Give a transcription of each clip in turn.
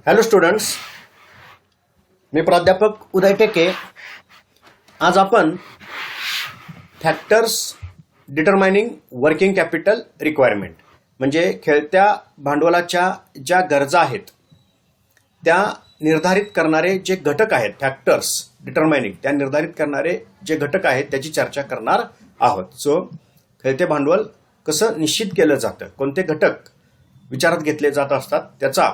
Hello students, मी प्राध्यापक उदय टेके. आज आपण factors determining working capital requirement म्हणजे खेळत्या भांडवलाच्या ज्या गरजा आहेत त्या निर्धारित करणारे जे घटक आहेत, फॅक्टर्स डिटरमाइनिंग त्या निर्धारित करणारे जे घटक आहेत त्याची चर्चा करणार आहोत. सो खेळते भांडवल कसं निश्चित केलं जातं, कोणते घटक विचारात घेतले जात असतात त्याचा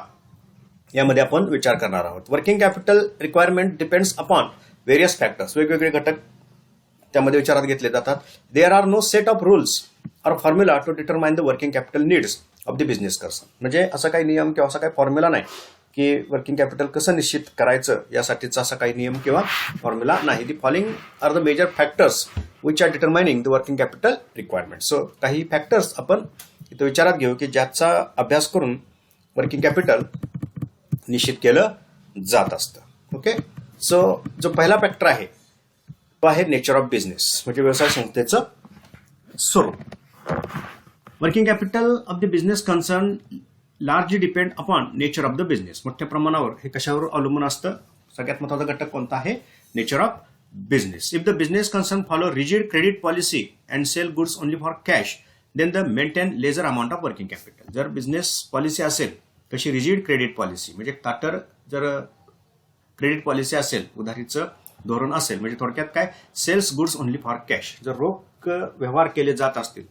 यामध्ये आपण विचार करणार आहोत. Working capital requirement depends upon various factors. वेगवेगळे घटक त्यामध्ये विचारात घेतले जातात. There are no set of rules or formula to determine the working capital needs of the business person. म्हणजे असा काही नियम किंवा असा काही फॉर्म्युला नाही की वर्किंग कॅपिटल कसं निश्चित करायचं यासाठीचा असा काही नियम किंवा फॉर्म्युला नाही. The following are the major factors which are determining the working capital requirement. So काही फॅक्टर्स आपण इथं विचारात घेऊ की ज्याचा अभ्यास करून वर्किंग कॅपिटल निश्चित केलं जात असतं. ओके, सो जो पहिला फॅक्टर आहे तो आहे नेचर ऑफ बिझनेस, म्हणजे व्यवसाय संस्थेचं स्वरूप. Working capital of the business concern largely depend upon nature of the business. मोठ्या प्रमाणावर हे कशावर अवलंबून असतं? सगळ्यात महत्वाचा घटक कोणता आहे? Nature of business. If the business concern follow rigid credit policy and sale goods only for cash then the maintain lesser amount of working capital. जर बिझनेस पॉलिसी असेल तशी रिजिड क्रेडिट पॉलिसी म्हणजे ताटर जर क्रेडिट पॉलिसी असेल, उधारीचं धोरण असेल, म्हणजे थोडक्यात काय, sales goods only for cash. जर रोख व्यवहार केले जात असतील,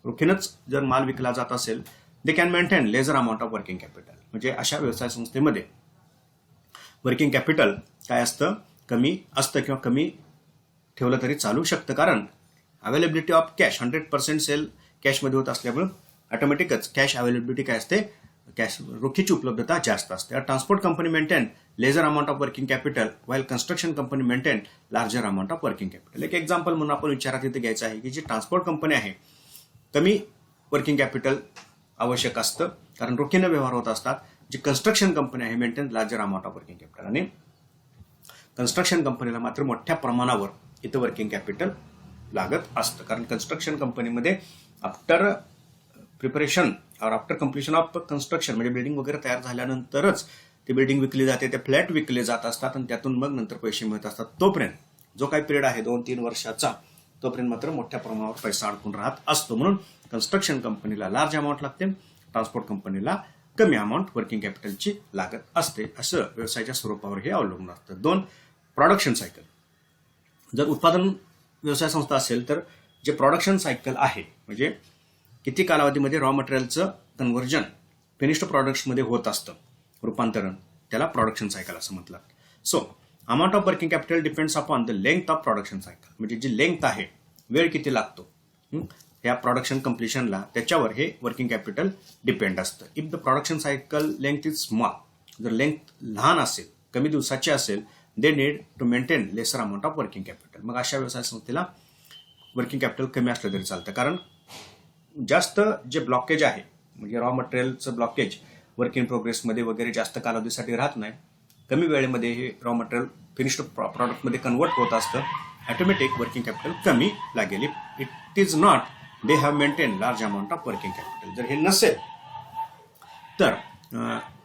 रोखीनच जर माल विकला जात असेल, they can maintain lesser amount of working capital. म्हणजे अशा व्यवसाय संस्थेमध्ये वर्किंग कॅपिटल काय असतं, कमी असतं किंवा कमी ठेवलं तरी चालू शकतं. कारण अवेलेबिलिटी ऑफ कॅश 100% सेल कॅशमध्ये होत असल्यामुळे ऑटोमॅटिकच कॅश अवेलेबिलिटी काय असते, कॅश रोखीची उपलब्धता जास्त असते. Transport company maintain lesser amount of working capital while construction company maintain larger amount of working capital. एक एक्झाम्पल म्हणून आपण विचारात इथे घ्यायचं आहे की जी ट्रान्सपोर्ट कंपनी आहे कमी वर्किंग कॅपिटल आवश्यक असतं कारण रोखीने व्यवहार होत असतात. जी कन्स्ट्रक्शन कंपनी आहे maintain larger amount of working capital. आणि कन्स्ट्रक्शन कंपनीला मात्र मोठ्या प्रमाणावर इथं वर्किंग कॅपिटल लागत असतं कारण कन्स्ट्रक्शन कंपनीमध्ये आफ्टर प्रिपरेशन और आफ्टर कम्प्लिशन ऑफ कन्स्ट्रक्शन म्हणजे बिल्डिंग वगैरे तयार झाल्यानंतरच ती बिल्डिंग विकली जाते, ते फ्लॅट विकले जात असतात आणि त्यातून मग नंतर पैसे मिळत असतात. तोपर्यंत जो काही पिरियड आहे 2-3 वर्षाचा, तोपर्यंत मात्र मोठ्या प्रमाणावर पैसा अडकून राहत असतो. म्हणून कन्स्ट्रक्शन कंपनीला लार्ज अमाऊंट लागते, ट्रान्सपोर्ट कंपनीला कमी अमाऊंट वर्किंग कॅपिटलची लागत असते. असं व्यवसायाच्या स्वरूपावर हे अवलंबून असतं. 2, प्रोडक्शन सायकल. जर उत्पादन व्यवसाय संस्था असेल तर जे प्रोडक्शन सायकल आहे म्हणजे किती कालावधीमध्ये रॉ मटेरियलचं कन्व्हर्जन फिनिश्ड प्रॉडक्ट्समध्ये होत असतं, रूपांतरण, त्याला प्रोडक्शन सायकल असं म्हटलं. So amount of working capital depends upon the length of production cycle. म्हणजे जी लेंथ आहे, वेळ किती लागतो या प्रोडक्शन कम्प्लिशनला, त्याच्यावर हे वर्किंग कॅपिटल डिपेंड असतं. If the production cycle length is small, जर लेंथ लहान असेल, कमी दिवसाची असेल, they need to maintain lesser amount of working capital. मग अशा व्यवसाय संस्थेला वर्किंग कॅपिटल कमी असलं तरी चालतं कारण जास्त जे ब्लॉकेज आहे म्हणजे रॉ मटेरियलचं ब्लॉकेज वर्क इन प्रोग्रेसमध्ये वगैरे जास्त कालावधीसाठी राहत नाही. कमी वेळेमध्ये हे रॉ मटेरियल फिनिश्ड प्रॉडक्टमध्ये कन्वर्ट होत असतं. ऑटोमॅटिक वर्किंग कॅपिटल कमी लागेल. It is not they have maintain large amount of working capital. जर हे नसेल तर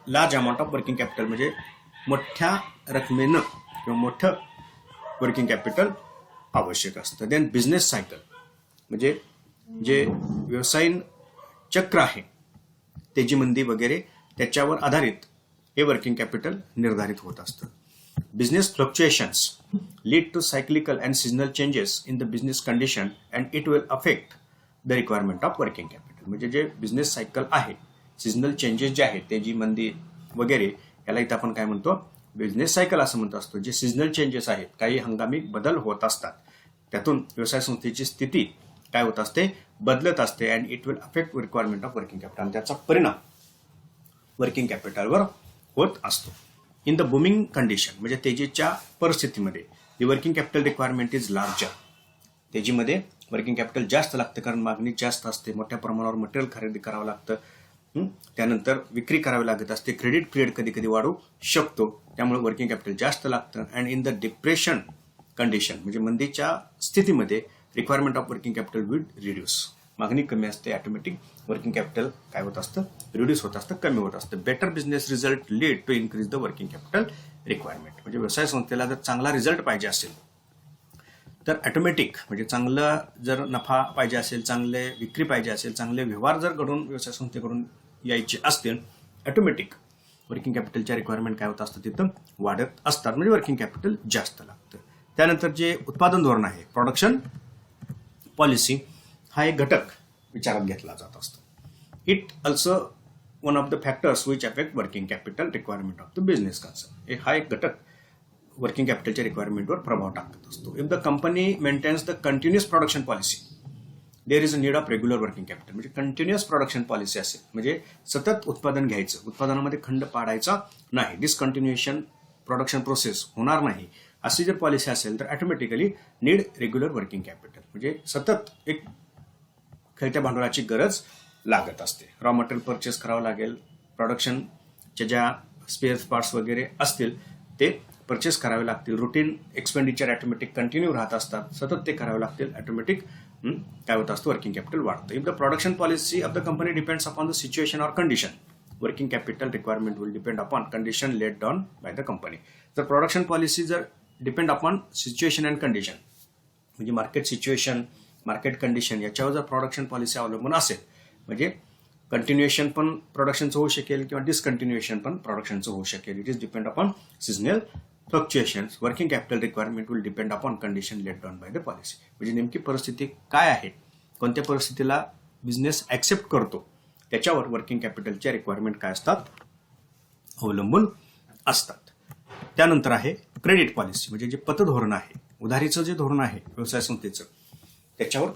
large amount of working capital म्हणजे मोठ्या रकमेनं किंवा मोठं वर्किंग कॅपिटल आवश्यक असतं. देन बिझनेस सायकल म्हणजे जे व्यवसायिक चक्र आहे, तेजी मंदी वगैरे त्याच्यावर आधारित हे वर्किंग कॅपिटल निर्धारित होत असतं. Business fluctuations lead to cyclical and seasonal changes in the business condition and it will affect the requirement of working capital. म्हणजे जे बिझनेस सायकल आहे, सीजनल चेंजेस जे आहेत, तेजी मंदी वगैरे, याला इथं आपण काय म्हणतो, बिझनेस सायकल असं म्हणत असतो. जे सीजनल चेंजेस आहेत, काही हंगामी बदल होत असतात, त्यातून व्यवसाय संस्थेची स्थिती काय होत असते, बदलत असते. And it will affect requirement of working capital. आणि त्याचा परिणाम वर्किंग कॅपिटलवर होत असतो. इन द बुमिंग कंडिशन म्हणजे तेजीच्या परिस्थितीमध्ये the working capital requirement is larger. तेजीमध्ये वर्किंग कॅपिटल जास्त लागतं कारण मागणी जास्त असते, मोठ्या प्रमाणावर मटेरियल खरेदी करावं लागतं, त्यानंतर विक्री करावी लागत असते, क्रेडिट पिरियड कधी कधी वाढू शकतो, त्यामुळे वर्किंग कॅपिटल जास्त लागतं. And in the depression condition म्हणजे मंदीच्या स्थितीमध्ये requirement of working capital will reduce. मागणी कमी असते ऑटोमॅटिक वर्किंग कॅपिटल काय होत असतं, रिड्यूस होत असतं, कमी होत असतं. Better business result lead to increase the working capital requirement. म्हणजे व्यवसाय संस्थेला जर चांगला रिझल्ट पाहिजे असेल तर ऑटोमॅटिक म्हणजे चांगला जर नफा पाहिजे असेल, चांगले विक्री पाहिजे असेल, चांगले व्यवहार जर घडून व्यवसाय संस्थेकडून यायचे असतील, ऑटोमॅटिक वर्किंग कॅपिटलच्या रिक्वायरमेंट काय होत असतं तिथं वाढत असतात. म्हणजे वर्किंग कॅपिटल जास्त लागतं. त्यानंतर जे उत्पादन धोरण आहे, प्रोडक्शन पॉलिसी, हा एक घटक विचारात घेतला जात असतो. It also one of the factors which affect working capital requirement of the business concern. हा एक घटक वर्किंग कॅपिटलच्या रिक्वायरमेंटवर प्रभाव टाकत असतो. If the company maintains the continuous production policy there is a need of regular working capital. म्हणजे continuous production policy असेल, म्हणजे सतत उत्पादन घ्यायचं, उत्पादनामध्ये खंड पाडायचा नाही, डिसकंटिन्युएशन प्रोडक्शन प्रोसेस होणार नाही, अशी जर पॉलिसी असेल तर automatically need regular working capital. म्हणजे सतत एक खेळत्या भांडवलाची गरज लागत असते. रॉ मटेरियल परचेस करावं लागेल, प्रोडक्शनच्या ज्या स्पेअर पार्ट्स वगैरे असतील ते परचेस करावे लागतील, रुटीन एक्सपेंडिचर ऑटोमॅटिक कंटिन्यू राहत असतात, सतत ते करावे लागतील, ऑटोमॅटिक काय होत असतं वर्किंग कॅपिटल वाढतं. If the production policy of the company depends upon the situation or condition, working capital requirement will depend upon condition let down by the company. जर प्रोडक्शन पॉलिसी जर depend upon situation and condition, म्हणजे market situation, market condition याच्यावर जर production policy अवलंबून असेल, म्हणजे continuation पण प्रोडक्शनचं होऊ शकेल किंवा डिसकंटिन्युएशन पण प्रोडक्शनचं होऊ शकेल. It is depend upon seasonal fluctuations. Working capital requirement will depend upon condition let down by the policy. म्हणजे नेमकी परिस्थिती काय आहे, कोणत्या परिस्थितीला बिझनेस ऍक्सेप्ट करतो, त्याच्यावर वर्किंग कॅपिटलच्या रिक्वायरमेंट काय असतात अवलंबून असतात. त्यानंतर आहे क्रेडिट पॉलिसी. म्हणजे जे पतधोरण आहे, उधारीचं जे धोरण आहे व्यवसाय संस्थेचं, त्याच्यावर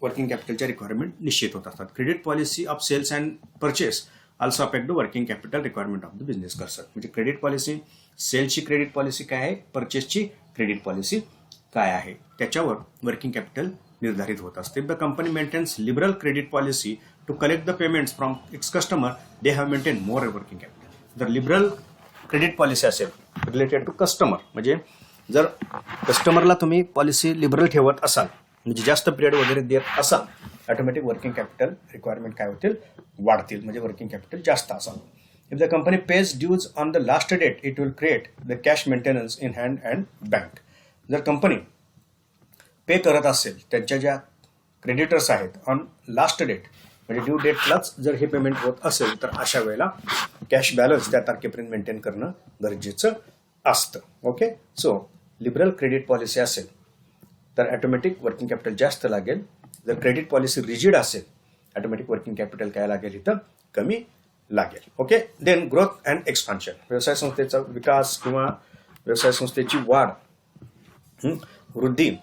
वर्किंग कॅपिटलच्या रिक्वायरमेंट निश्चित होत असतात. Credit policy of sales and purchase also affect the working capital requirement of the business concern. म्हणजे क्रेडिट पॉलिसी, सेल्सची क्रेडिट पॉलिसी काय आहे, परचेसची क्रेडिट पॉलिसी काय आहे, त्याच्यावर वर्किंग कॅपिटल निर्धारित होत असते. The company maintains liberal credit policy to collect the payments from its customer, they have maintain more working capital. जर लिबरल क्रेडिट पॉलिसी असेल रिलेटेड टू कस्टमर, म्हणजे जर कस्टमरला तुम्ही पॉलिसी लिबरल ठेवत असाल, म्हणजे जास्त पिरियड वगैरे देत असाल, ऑटोमॅटिक वर्किंग कॅपिटल रिक्वायरमेंट काय होतील वाढतील, म्हणजे वर्किंग कॅपिटल जास्त असावं. If the company pays dues on the last date it will create the cash maintenance in hand and bank. जर कंपनी पे करत असेल, त्यांच्या ज्या क्रेडिटर्स आहेत ऑन लास्ट डेट, म्हणजे ड्यू डेटलाच जर हे पेमेंट होत असेल तर अशा वेळेला कॅश बॅलन्स त्या तारखेपर्यंत मेंटेन करणं गरजेचं असतं. Okay, so liberal credit policy असेल तर ऑटोमॅटिक वर्किंग कॅपिटल जास्त लागेल. जर क्रेडिट पॉलिसी रिजिड असेल, ऑटोमॅटिक वर्किंग कॅपिटल काय लागेल इथं कमी लागेल. Okay, then growth and expansion. व्यवसाय संस्थेचा विकास किंवा व्यवसाय संस्थेची वाढ, वृद्धी,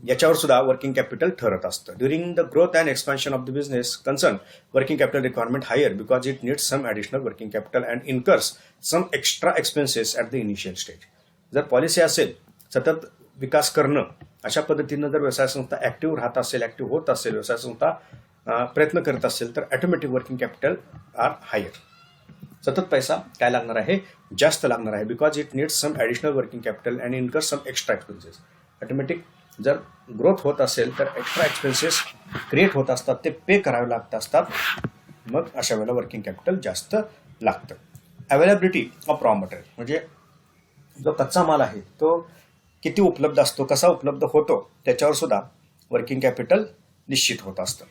याच्यावर सुद्धा वर्किंग कॅपिटल ठरत असतं. During the growth and expansion of the business concern working capital requirement higher because it needs some additional working capital and incurs some extra expenses at the initial stage. जर policy असेल सतत विकास करणं, अशा पद्धतीनं जर व्यवसाय संस्था ऍक्टिव्ह राहत असेल, ऍक्टिव्ह होत असेल, व्यवसाय संस्था प्रयत्न करत असेल तर automatic working capital are higher. सतत पैसा काय लागणार आहे, जास्त लागणार आहे, because it needs some additional working capital and incurs some extra expenses. Automatic जर ग्रोथ होत असेल तर एक्स्ट्रा एक्सपेन्सेस क्रिएट होत असतात, ते पे करावे लागत असतात, मग अशा वेळेला वर्किंग कॅपिटल जास्त लागतं. Availability of raw material. म्हणजे जो कच्चा माल आहे तो किती उपलब्ध असतो, कसा उपलब्ध होतो, त्याच्यावर सुद्धा वर्किंग कॅपिटल निश्चित होत असतं.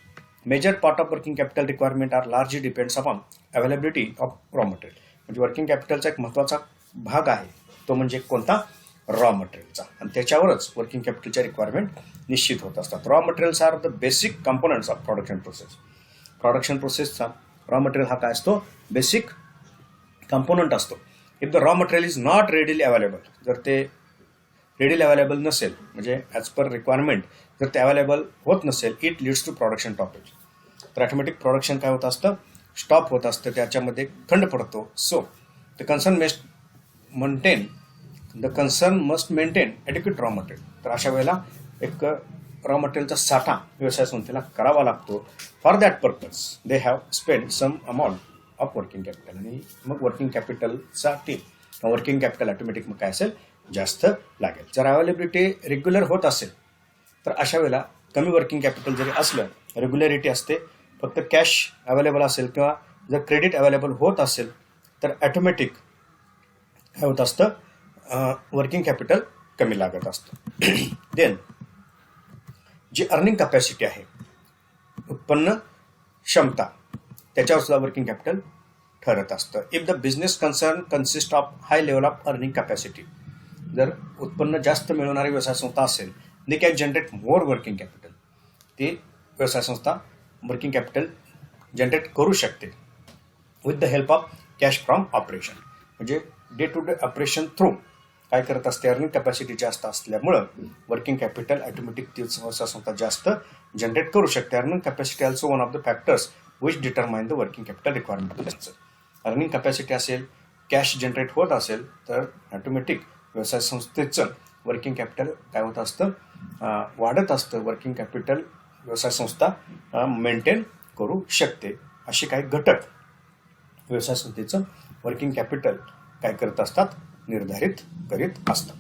Major part of working capital requirement are largely depends upon availability of raw material. म्हणजे वर्किंग कॅपिटलचा एक महत्त्वाचा भाग आहे तो म्हणजे कोणता, रॉ मटेरियलचा, आणि त्याच्यावरच वर्किंग कॅपिटलच्या रिक्वायरमेंट निश्चित होत असतात. Raw materials are the basic components of production process. Production प्रोसेसचा रॉ मटेरियल हा काय असतो, बेसिक कंपोनंट असतो. If the raw material is not readily available, जर ते रेडिली अवेलेबल नसेल, म्हणजे ॲज पर रिक्वायरमेंट जर ते अवेलेबल होत नसेल, it leads to production stoppage. तर ऑटोमॅटिक प्रोडक्शन काय होत असतं, स्टॉप होत असतं, त्याच्यामध्ये खंड पडतो. So the concern must maintain adequate raw material. तर अशा वेळेला एक रॉ मटेरियलचा साठा व्यवसाय संस्थेला करावा लागतो. For that purpose they have spend some amount of working capital. आणि मग वर्किंग कॅपिटलसाठी वर्किंग कॅपिटल ऑटोमॅटिक मग काय असेल, जास्त लागेल. जर अवेलेबिलिटी रेग्युलर होत असेल तर अशा वेळेला कमी वर्किंग कॅपिटल जरी असलं रेग्युलरिटी असते. फक्त कॅश अवेलेबल असेल किंवा जर क्रेडिट अवेलेबल होत असेल तर ॲटोमॅटिक काय होत असतं, वर्किंग कॅपिटल कमी लागत असतं. देन जी अर्निंग कॅपॅसिटी आहे, उत्पन्न क्षमता, त्याच्यावर सुद्धा वर्किंग कॅपिटल ठरत असतं. If the business concern consist of high level of earning capacity, जर उत्पन्न जास्त मिळवणारी व्यवसाय संस्था असेल, they can generate more working capital. ते व्यवसाय संस्था वर्किंग कॅपिटल जनरेट करू शकते with the help of cash from operation. म्हणजे day to day operation through काय करत असते, अर्निंग कॅपॅसिटी जास्त असल्यामुळं वर्किंग कॅपिटल ऑटोमॅटिक ती व्यवसाय संस्था जास्त जनरेट करू शकते. Earning capacity also one of the factors which determine the working capital requirement. Earning capacity असेल, कॅश जनरेट होत असेल तर ऑटोमॅटिक व्यवसाय संस्थेचं वर्किंग कॅपिटल काय होत असतं, वाढत असतं. वर्किंग कॅपिटल व्यवसाय संस्था मेंटेन करू शकते. असे काही घटक व्यवसाय संस्थेचं वर्किंग कॅपिटल काय करत असतात, निर्धारित करीत असतात.